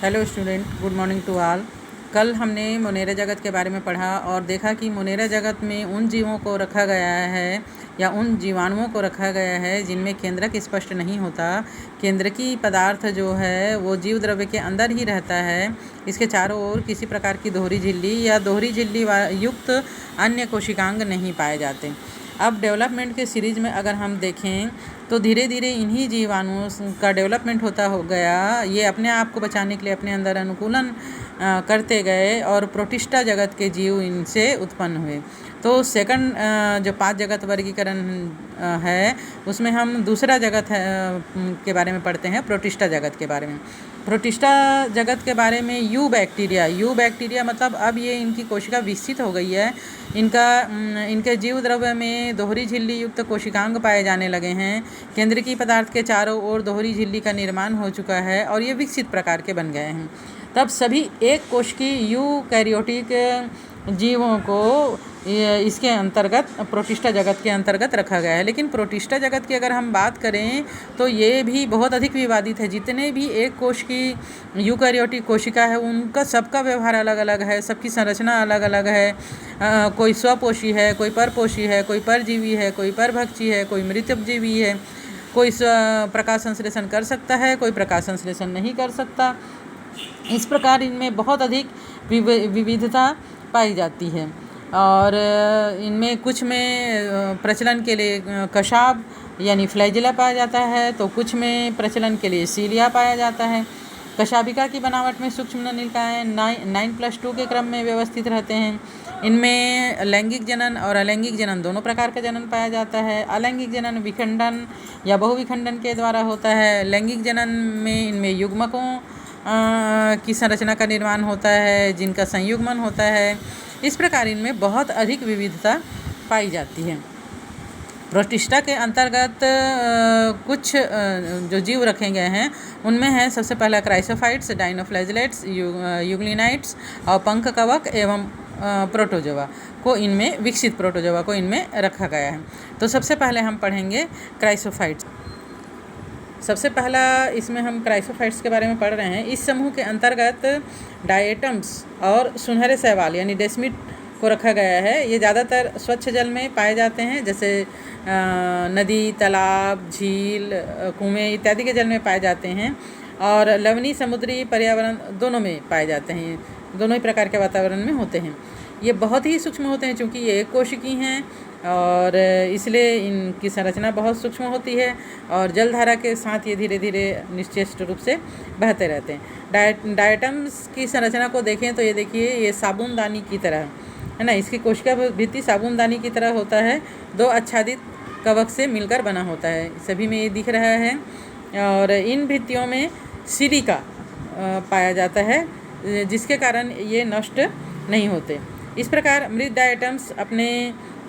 Hello student, good morning to all. कल हमने Monera जगत के बारे में पढ़ा और देखा कि मोनेरा जगत में उन जीवों को रखा गया है या उन जीवाणुओं को रखा गया है जिनमें केंद्रक स्पष्ट नहीं होता। केंद्रकी पदार्थ जो है वो जीव द्रव्य के अंदर ही रहता है। इसके चारों ओर किसी प्रकार की दोहरी झिल्ली या दोहरी झिल्ली युक्त अन्य कोशिकांग नहीं पाए जाते। अब डेवलपमेंट के सीरीज़ में अगर हम देखें तो धीरे धीरे इन्हीं जीवाणुओं का डेवलपमेंट होता हो गया। ये अपने आप को बचाने के लिए अपने अंदर अनुकूलन करते गए और प्रोटिस्टा जगत के जीव इनसे उत्पन्न हुए। तो सेकंड जो 5 जगत वर्गीकरण है उसमें हम दूसरा जगत के बारे में पढ़ते हैं, प्रोटिस्टा जगत के बारे में। प्रोटिस्टा जगत के बारे में यू बैक्टीरिया मतलब अब ये इनकी कोशिका विकसित हो गई है। इनके जीव द्रव्य में दोहरी झिल्ली युक्त कोशिकांग पाए जाने लगे हैं। केंद्रकी पदार्थ के चारों ओर दोहरी झिल्ली का निर्माण हो चुका है और ये विकसित प्रकार के बन गए हैं। तब सभी एक कोशिकी यूकैरियोटिक जीवों को इसके अंतर्गत प्रोटिस्टा जगत के अंतर्गत रखा गया है। लेकिन प्रोटिस्टा जगत की अगर हम बात करें तो ये भी बहुत अधिक विवादित है। जितने भी एक कोश की यूकैरियोटिक कोशिका है उनका सबका व्यवहार अलग अलग है, सबकी संरचना अलग अलग है। कोई स्वपोषी है, कोई परपोषी है, कोई परजीवी है, कोई परभक्षी है, कोई मृतजीवी है, कोई प्रकाश संश्लेषण कर सकता है, कोई प्रकाश संश्लेषण नहीं कर सकता। इस प्रकार इनमें बहुत अधिक विविधता पाई जाती है और इनमें कुछ में प्रचलन के लिए कशाब यानी फ्लैजिला पाया जाता है, तो कुछ में प्रचलन के लिए सीलिया पाया जाता है। कशाबिका की बनावट में सूक्ष्म नलिकाएँ 9+2 के क्रम में व्यवस्थित रहते हैं। इनमें लैंगिक जनन और अलैंगिक जनन दोनों प्रकार का जनन पाया जाता है। अलैंगिक जनन विखंडन या बहुविखंडन के द्वारा होता है। लैंगिक जनन में इनमें युग्मकों की संरचना का निर्माण होता है जिनका संयुग्मन होता है। इस प्रकार इनमें बहुत अधिक विविधता पाई जाती है। प्रोटिस्टा के अंतर्गत कुछ जो जीव रखे गए हैं उनमें है सबसे पहला क्राइसोफाइट्स, डाइनोफ्लैजिलेट्स, यूग्लिनाइट्स और पंख कवक एवं प्रोटोजोआ को इनमें विकसित प्रोटोजोआ को इनमें रखा गया है। तो सबसे पहले हम पढ़ेंगे क्राइसोफाइट्स। सबसे पहला इसमें हम क्राइसोफाइट्स के बारे में पढ़ रहे हैं। इस समूह के अंतर्गत डायटम्स और सुनहरे शैवाल यानी डेस्मिड को रखा गया है। ये ज़्यादातर स्वच्छ जल में पाए जाते हैं, जैसे नदी, तालाब, झील, कुएं इत्यादि के जल में पाए जाते हैं और लवणीय समुद्री पर्यावरण दोनों में पाए जाते हैं। दोनों ही प्रकार के वातावरण में होते हैं। ये बहुत ही सूक्ष्म होते हैं क्योंकि ये एक कोशिकी हैं और इसलिए इनकी संरचना बहुत सूक्ष्म होती है और जलधारा के साथ ये धीरे धीरे निश्चेष्ट रूप से बहते रहते हैं। डायटम्स की संरचना को देखें तो ये देखिए, ये साबुनदानी की तरह है ना। इसकी कोशिका भित्ति साबुनदानी की तरह होता है, 2 आच्छादित कवक से मिलकर बना होता है। सभी में ये दिख रहा है और इन भित्तियों में सिलिका पाया जाता है जिसके कारण ये नष्ट नहीं होते। इस प्रकार मृत डायटम्स अपने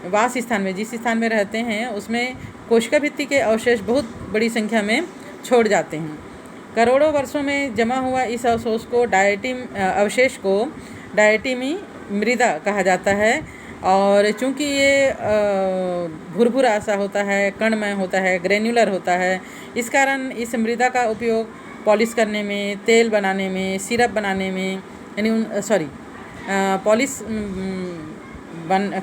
वास स्थान में जिस स्थान में रहते हैं उसमें कोशिका भित्ति के अवशेष बहुत बड़ी संख्या में छोड़ जाते हैं। करोड़ों वर्षों में जमा हुआ इस अवशेष को डायटिमी मृदा कहा जाता है और चूँकि ये भुरभुरा सा होता है, कणमय होता है, ग्रेन्युलर होता है, इस कारण इस मृदा का उपयोग पॉलिश करने में, तेल बनाने में, सिरप बनाने में यानी पॉलिश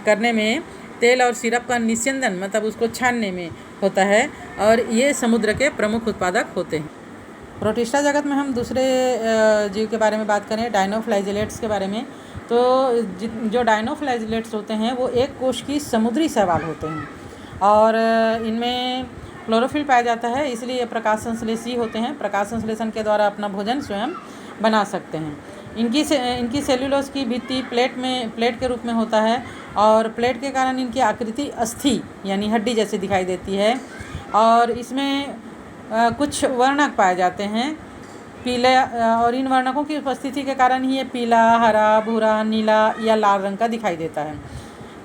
करने में, तेल और सिरप का निस्यंदन मतलब उसको छानने में होता है और ये समुद्र के प्रमुख उत्पादक होते हैं। प्रोटिस्टा जगत में हम दूसरे जीव के बारे में बात करें, डाइनोफ्लैजिलेट्स के बारे में। तो जो डाइनोफ्लैजिलेट्स होते हैं वो एक कोश की समुद्री शैवाल होते हैं और इनमें क्लोरोफिल पाया जाता है, इसलिए ये प्रकाश संश्लेषी होते हैं। प्रकाश संश्लेषण के द्वारा अपना भोजन स्वयं बना सकते हैं। इनकी सेल्यूलोज की भित्ति प्लेट के रूप में होता है और प्लेट के कारण इनकी आकृति अस्थि यानी हड्डी जैसे दिखाई देती है और इसमें कुछ वर्णक पाए जाते हैं पीले और इन वर्णकों की उपस्थिति के कारण ही ये पीला, हरा, भूरा, नीला या लाल रंग का दिखाई देता है।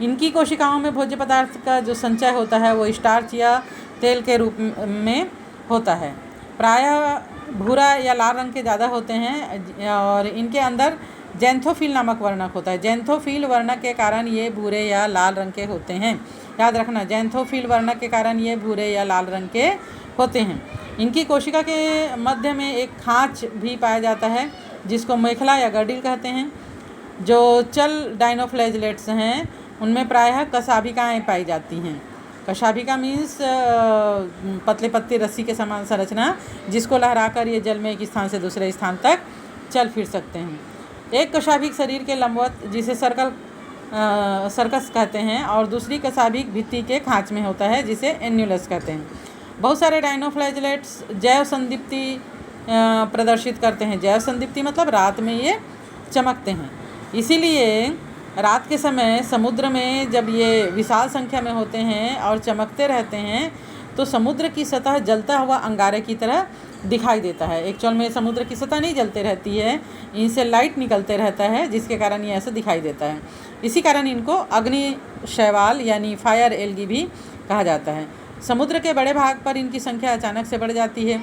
इनकी कोशिकाओं में भोज्य पदार्थ का जो संचय होता है वो स्टार्च या तेल के रूप में होता है। प्रायः भूरा या लाल रंग के ज़्यादा होते हैं और इनके अंदर जैंथोफिल नामक वर्णक होता है। जैंथोफिल वर्णक के कारण ये भूरे या लाल रंग के होते हैं। याद रखना, जैंथोफिल वर्णक के कारण ये भूरे या लाल रंग के होते हैं। इनकी कोशिका के मध्य में एक खाँच भी पाया जाता है जिसको मेखला या गर्डिल कहते हैं। जो चल डाइनोफ्लैजिलेट्स हैं उनमें प्रायः कशाभिकाएँ पाई जाती हैं। कशाभिका मीन्स पतले पत्ती रस्सी के समान संरचना, जिसको लहराकर ये जल में एक स्थान से दूसरे स्थान तक चल फिर सकते हैं। एक कशाभिक शरीर के लंबवत, जिसे सर्कस कहते हैं, और दूसरी कशाभिक भित्ति के खाँच में होता है, जिसे एन्युलस कहते हैं। बहुत सारे डाइनोफ्लैजिलेट्स जैव संदीप्ति प्रदर्शित करते हैं। जैव संदीप्ति मतलब रात में ये चमकते हैं। इसीलिए रात के समय समुद्र में जब ये विशाल संख्या में होते हैं और चमकते रहते हैं तो समुद्र की सतह जलता हुआ अंगारे की तरह दिखाई देता है। एक्चुअल में समुद्र की सतह नहीं जलते रहती है, इनसे लाइट निकलते रहता है, जिसके कारण ये ऐसा दिखाई देता है। इसी कारण इनको अग्नि शैवाल यानी फायर एल्गी भी कहा जाता है। समुद्र के बड़े भाग पर इनकी संख्या अचानक से बढ़ जाती है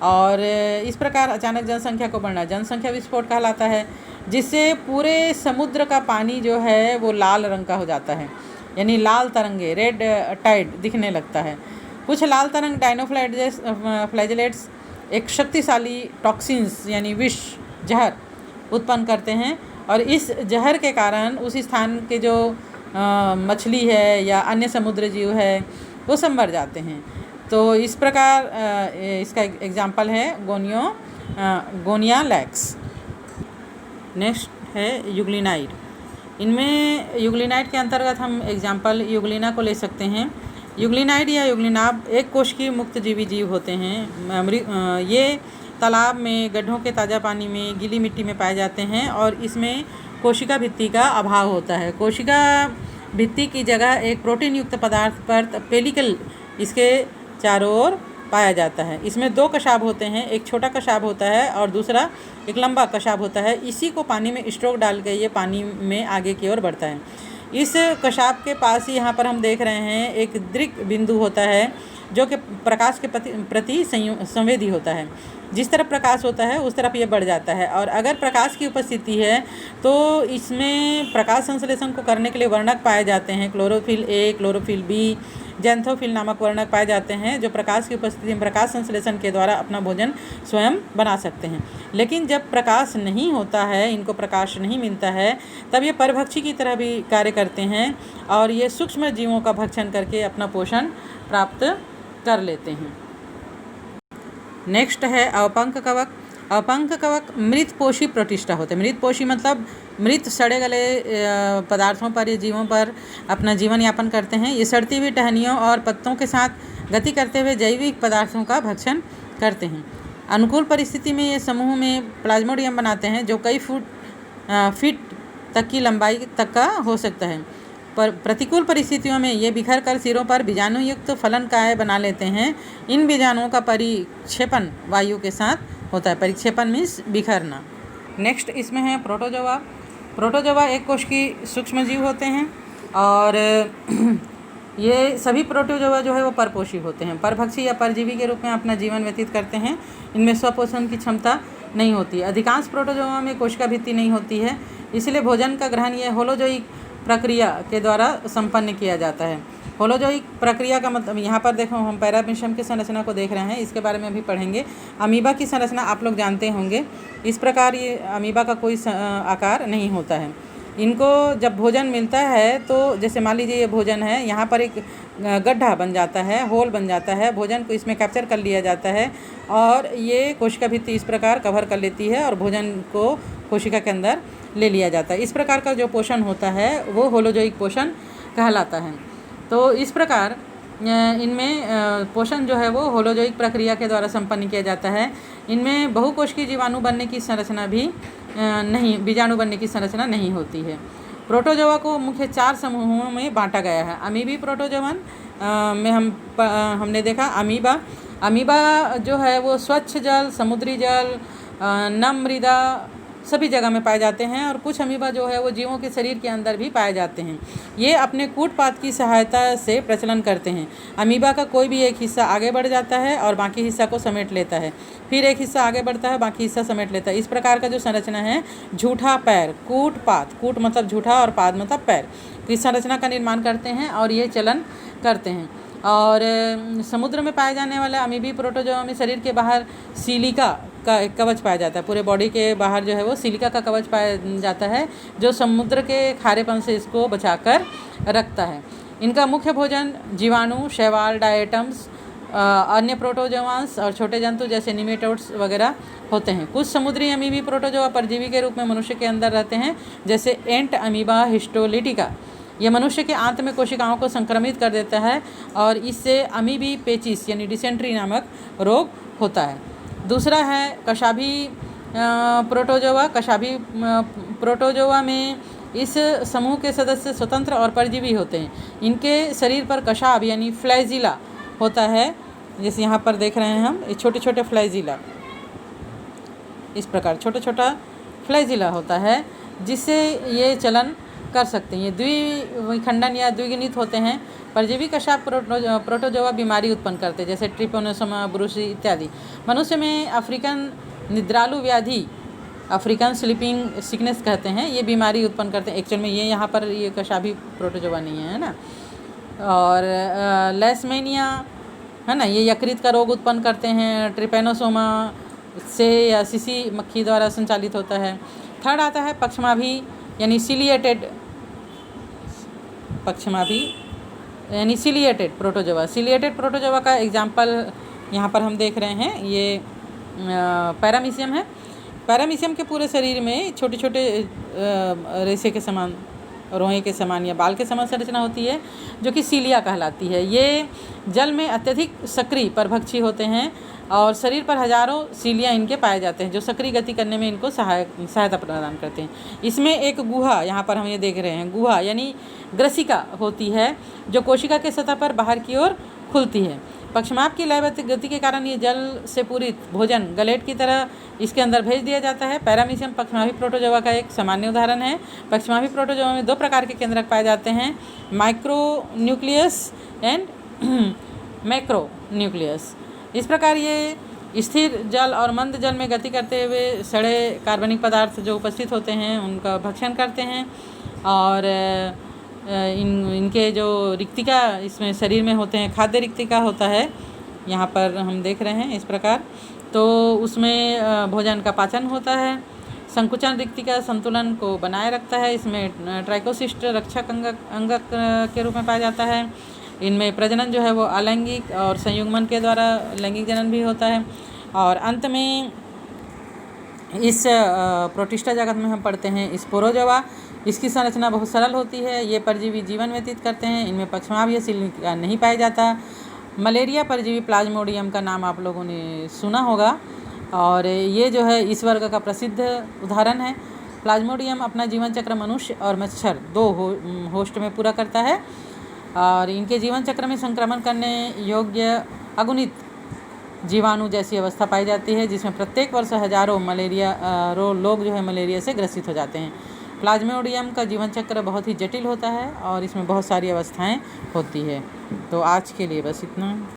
और इस प्रकार अचानक जनसंख्या को बढ़ना जनसंख्या विस्फोट कहलाता है, जिससे पूरे समुद्र का पानी जो है वो लाल रंग का हो जाता है, यानी लाल तरंगे, रेड टाइड दिखने लगता है। कुछ लाल तरंग डाइनोफ्लैजिलेट्स एक शक्तिशाली टॉक्सिन्स यानी विष जहर उत्पन्न करते हैं और इस जहर के कारण उस स्थान के जो मछली है या अन्य समुद्र जीव है वो सब मर जाते हैं। तो इस प्रकार इसका एग्जाम्पल है गोनिया लैक्स। नेक्स्ट है यूग्लिनाइड। इनमें यूग्लिनाइड के अंतर्गत हम एग्जाम्पल यूग्लिना को ले सकते हैं। यूग्लिनाइड या यूग्लिनाब एक कोशिकीय मुक्तजीवी जीव होते हैं। ये तालाब में, गड्ढों के ताज़ा पानी में, गीली मिट्टी में पाए जाते हैं और इसमें कोशिका भित्ति का अभाव होता है। कोशिका भित्ति की जगह एक प्रोटीन युक्त पदार्थ पर पेलिकल इसके चारों ओर पाया जाता है। इसमें दो कशाब होते हैं, एक छोटा कशाब होता है और दूसरा एक लंबा कशाब होता है। इसी को पानी में स्ट्रोक डाल के ये पानी में आगे की ओर बढ़ता है। इस कशाब के पास ही यहाँ पर हम देख रहे हैं एक दृक बिंदु होता है जो कि प्रकाश के प्रति संवेदी होता है। जिस तरफ प्रकाश होता है उस तरफ ये बढ़ जाता है और अगर प्रकाश की उपस्थिति है तो इसमें प्रकाश संश्लेषण को करने के लिए वर्णक पाए जाते हैं। Chlorophyll A, chlorophyll B, xanthophyll नामक वर्णक पाए जाते हैं जो प्रकाश की उपस्थिति में प्रकाश संश्लेषण के द्वारा अपना भोजन स्वयं बना सकते हैं। लेकिन जब प्रकाश नहीं होता है, इनको प्रकाश नहीं मिलता है, तब ये परभक्षी की तरह भी कार्य करते हैं और ये सूक्ष्म जीवों का भक्षण करके अपना पोषण प्राप्त कर लेते हैं। नेक्स्ट है अवपंक कवक। अवपंक कवक मृतपोषी प्रोटिस्टा होते हैं। मृतपोषी मतलब मृत सड़े गले पदार्थों पर, ये जीवों पर अपना जीवन यापन करते हैं। ये सड़ती हुई टहनियों और पत्तों के साथ गति करते हुए जैविक पदार्थों का भक्षण करते हैं। अनुकूल परिस्थिति में ये समूह में प्लाज्मोडियम बनाते हैं जो कई फीट तक की लंबाई तक का हो सकता है। पर प्रतिकूल परिस्थितियों में ये बिखर कर सिरों पर बीजाणुयुक्त फलनकाय बना लेते हैं। इन बीजाणुओं का परिक्षेपण वायु के साथ होता है। परिक्षेपण मीन्स बिखरना। नेक्स्ट इसमें है प्रोटोजोआ। प्रोटोजोआ एक कोश की सूक्ष्म जीव होते हैं और ये सभी प्रोटोजोआ जो है वो परपोषी होते हैं। परभक्षी या परजीवी के रूप में अपना जीवन व्यतीत करते हैं। इनमें स्वपोषण की क्षमता नहीं होती। अधिकांश प्रोटोजोआ में कोशिका भित्ति नहीं होती है, इसलिए भोजन का ग्रहण ये होलोजोइक प्रक्रिया के द्वारा संपन्न किया जाता है। होलोजोइक प्रक्रिया का मतलब, यहाँ पर देखो हम पैरामीशियम की संरचना को देख रहे हैं, इसके बारे में अभी पढ़ेंगे। अमीबा की संरचना आप लोग जानते होंगे। इस प्रकार ये अमीबा का कोई आकार नहीं होता है। इनको जब भोजन मिलता है तो जैसे मान लीजिए ये भोजन है, यहाँ पर एक गड्ढा बन जाता है, होल बन जाता है, भोजन को इसमें कैप्चर कर लिया जाता है और ये कोशिका भित्ति इस प्रकार कवर कर लेती है और भोजन को कोशिका के अंदर ले लिया जाता है। इस प्रकार का जो पोषण होता है वो होलोजोइक पोषण कहलाता है। तो इस प्रकार इनमें पोषण जो है वो होलोजोइक प्रक्रिया के द्वारा संपन्न किया जाता है। इनमें बहुकोशिकीय जीवाणु बनने की संरचना भी नहीं, बीजाणु बनने की संरचना नहीं होती है। प्रोटोजोआ को मुख्य 4 समूहों में बांटा गया है। अमीबी प्रोटोजोवन में हमने देखा अमीबा जो है वो स्वच्छ जल, समुद्री जल, नम मृदा सभी जगह में पाए जाते हैं और कुछ अमीबा जो है वो जीवों के शरीर के अंदर भी पाए जाते हैं। ये अपने कूटपात की सहायता से प्रचलन करते हैं। अमीबा का कोई भी एक हिस्सा आगे बढ़ जाता है और बाकी हिस्सा को समेट लेता है, फिर एक हिस्सा आगे बढ़ता है, बाकी हिस्सा समेट लेता है। इस प्रकार का जो संरचना है झूठा पैर, कूटपात, कूट मतलब झूठा और पाद मतलब पैर, इस संरचना का निर्माण करते हैं और ये चलन करते हैं। और समुद्र में पाए जाने वाले अमीबी प्रोटोजोआ में शरीर के बाहर सिलिका का एक कवच पाया जाता है। पूरे बॉडी के बाहर जो है वो सिलिका का कवच पाया जाता है, जो समुद्र के खारेपन से इसको बचाकर रखता है। इनका मुख्य भोजन जीवाणु, शैवाल, डायटम्स, अन्य प्रोटोजोआंस और छोटे जंतु जैसे निमेटोड्स वगैरह होते हैं। कुछ समुद्री अमीबी प्रोटोजोआ परजीवी के रूप में मनुष्य के अंदर रहते हैं, जैसे एंट अमीबा हिस्टोलिटिका। यह मनुष्य के आंत में कोशिकाओं को संक्रमित कर देता है और इससे अमीबी पेचिस यानी डिसेंट्री नामक रोग होता है। दूसरा है कशाभी प्रोटोजोआ। कशाभी प्रोटोजोआ में इस समूह के सदस्य स्वतंत्र और परजीवी होते हैं। इनके शरीर पर कशाभ यानी फ्लैजिला होता है, जैसे यहाँ पर देख रहे हैं हम, छोटे छोटे फ्लैजिला, इस प्रकार छोटा छोटा फ्लैजिला होता है, जिससे ये चलन कर सकते हैं। ये द्विखंडन या द्विगुणित होते हैं। परजीवी कशाभ प्रोटोजोआ बीमारी उत्पन्न करते हैं, जैसे ट्रिपोनोसोमा ब्रूसी इत्यादि। मनुष्य में अफ्रीकन निद्रालु व्याधि, अफ्रीकन स्लीपिंग सिकनेस कहते हैं, ये बीमारी उत्पन्न करते हैं। एक्चुअल में ये यहाँ पर ये कशाभी प्रोटोजोआ नहीं है ना। और लेशमेनिया है ना, ये यकृत का रोग उत्पन्न करते हैं। ट्रिपेनोसोमा से या सीसी मक्खी द्वारा संचालित होता है। थर्ड आता है पक्षमाभी यानी सिलिएटेड, पक्षमाभी यानी सिलिएटेड प्रोटोजोआ। सिलिएटेड प्रोटोजोआ का एग्जाम्पल यहाँ पर हम देख रहे हैं, ये पैरामीशियम है। पैरामीशियम के पूरे शरीर में छोटे छोटे रेशे के समान, रोए के समान या बाल के समान संरचना होती है, जो कि सीलिया कहलाती है। ये जल में अत्यधिक सक्रिय परभक्षी होते हैं और शरीर पर हजारों सीलिया इनके पाए जाते हैं, जो सक्रिय गति करने में इनको सहायता प्रदान करते हैं। इसमें एक गुहा, यहाँ पर हम ये देख रहे हैं, गुहा यानी ग्रसिका होती है, जो कोशिका के सतह पर बाहर की ओर खुलती है। पक्षमाभ की लयबद्ध गति के कारण ये जल से पूरित भोजन गलेट की तरह इसके अंदर भेज दिया जाता है। पैरामीशियम पक्षमाभी प्रोटोजोआ का एक सामान्य उदाहरण है। पक्षमाभी प्रोटोजोआ में दो प्रकार के केंद्रक पाए जाते हैं, micro nucleus and macro nucleus. इस प्रकार ये स्थिर जल और मंद जल में गति करते हुए सड़े कार्बनिक पदार्थ जो उपस्थित होते हैं उनका भक्षण करते हैं। और इनके जो रिक्तिका इसमें शरीर में होते हैं, खाद्य रिक्तिका होता है, यहाँ पर हम देख रहे हैं इस प्रकार। तो उसमें भोजन का पाचन होता है। संकुचन रिक्तिका संतुलन को बनाए रखता है। इसमें ट्राइकोसिस्ट रक्षक अंगक के रूप में पाया जाता है। इनमें प्रजनन जो है वो अलैंगिक और संयुग्मन के द्वारा लैंगिक जनन भी होता है। और अंत में इस प्रोटिस्टा जगत में हम पढ़ते हैं स्पोरोजोआ। इसकी संरचना बहुत सरल होती है। ये परजीवी जीवन व्यतीत करते हैं। इनमें पक्षमाभी या सिलिका नहीं पाया जाता। मलेरिया परजीवी प्लाज्मोडियम का नाम आप लोगों ने सुना होगा, और ये जो है इस वर्ग का प्रसिद्ध उदाहरण है। प्लाज्मोडियम अपना जीवन चक्र मनुष्य और मच्छर दो होस्ट में पूरा करता है, और इनके जीवन चक्र में संक्रमण करने योग्य अगुणित जीवाणु जैसी अवस्था पाई जाती है, जिसमें प्रत्येक वर्ष हजारों लोग जो है मलेरिया से ग्रसित हो जाते हैं। प्लाज्मोडियम का जीवन चक्र बहुत ही जटिल होता है और इसमें बहुत सारी अवस्थाएं होती है। तो आज के लिए बस इतना।